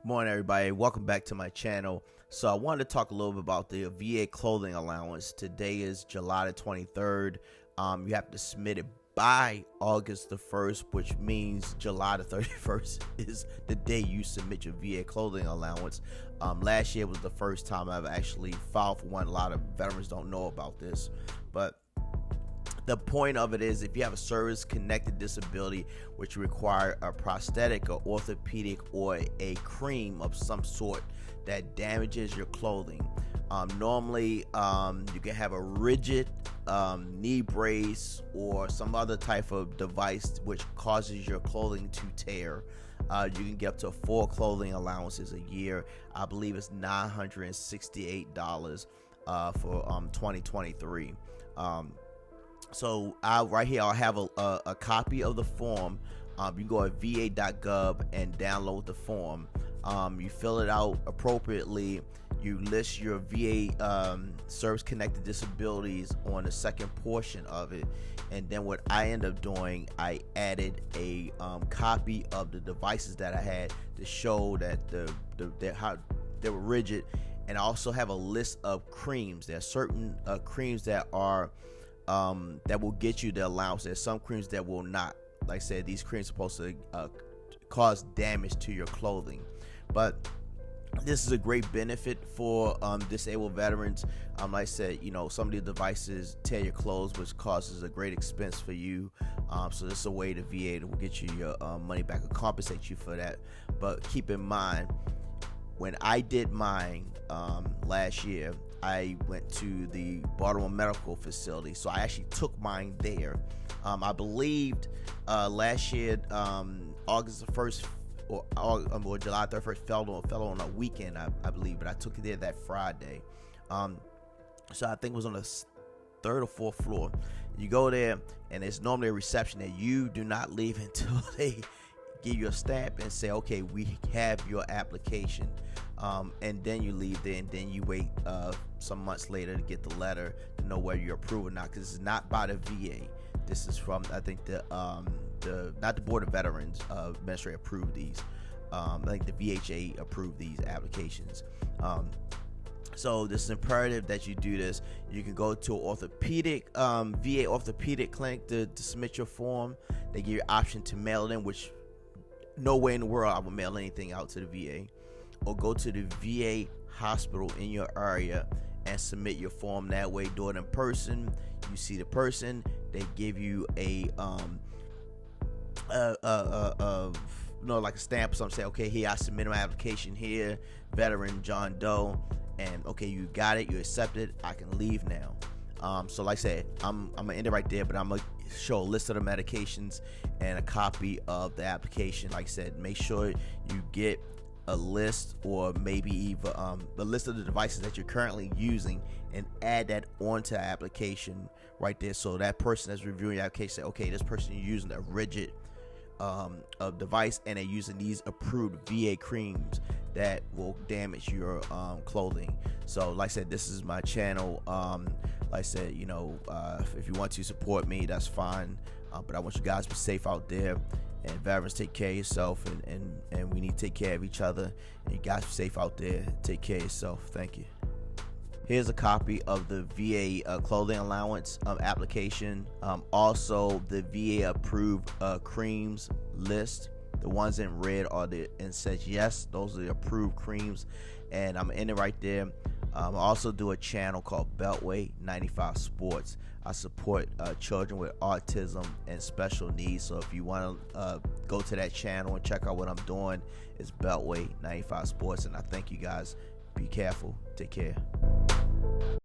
Morning, everybody. Welcome back to my channel. So I wanted to talk a little bit about the VA Clothing Allowance. Today is July the 23rd. You have to submit it by August the 1st, which means July the 31st is the day you submit your VA Clothing Allowance. Last year was the first time I've actually filed for one. A lot of veterans don't know about this, but the point of it is, if you have a service-connected disability which require a prosthetic or orthopedic or a cream of some sort that damages your clothing, normally you can have a rigid knee brace or some other type of device which causes your clothing to tear. You can get up to 4 clothing allowances a year. I believe it's $968 for 2023. So right here I'll have a copy of the form. You can go at va.gov and download the form. You fill it out appropriately. You list your VA service-connected disabilities on the second portion of it, and then what I end up doing, I added a copy of the devices that I had to show that how they were rigid, and I also have a list of creams. There are certain creams that are that will get you the allowance. There's some creams that will not. Like I said, these creams are supposed to cause damage to your clothing, but this is a great benefit for disabled veterans. Like I said, some of the devices tear your clothes, which causes a great expense for you. So this is a way the VA will get you your money back and compensate you for that. But keep in mind, when I did mine last year, I went to the Baltimore Medical Facility, so I actually took mine there. I believed last year, August the 1st or July 31st fell on a weekend, I believe, but I took it there that Friday. So I think it was on the 3rd or 4th floor. You go there, and it's normally a reception that you do not leave until they give you a stamp and say, okay, we have your application, and then you leave there, and then you wait some months later to get the letter to know whether you're approved or not, because it's not by the VA. This is from, I think, not the Board of Veterans Administrator approved these. I think the VHA approved these applications. So this is imperative that you do this. You can go to orthopedic VA orthopedic clinic to submit your form. They give you an option to mail it in, which no way in the world I would mail anything out to the VA, or go to the VA hospital in your area and submit your form that way. Do it in person. You see the person, they give you a like a stamp or something. Say, okay, here, I submitted my application here, veteran John Doe, and okay, you got it, you accepted, I can leave now. So like I said, I'm gonna end it right there, but I'm gonna show a list of the medications and a copy of the application. Like I said, make sure you get a list, or maybe even the list of the devices that you're currently using, and add that onto the application right there, so that person that's reviewing your application say, okay, this person is using a rigid device, and they're using these approved VA creams that will damage your clothing. So like I said, this is my channel. Like I said, if you want to support me, that's fine, but I want you guys to be safe out there, and veterans, take care of yourself, and we need to take care of each other, and you guys be safe out there. Take care of yourself. Thank you. Here's a copy of the VA Clothing Allowance application. Also, the VA approved creams list. The ones in red are and says yes, those are the approved creams, and I'm in it right there. I also do a channel called Beltway 95 Sports. I support children with autism and special needs. So if you want to go to that channel and check out what I'm doing, it's Beltway 95 Sports. And I thank you guys. Be careful. Take care.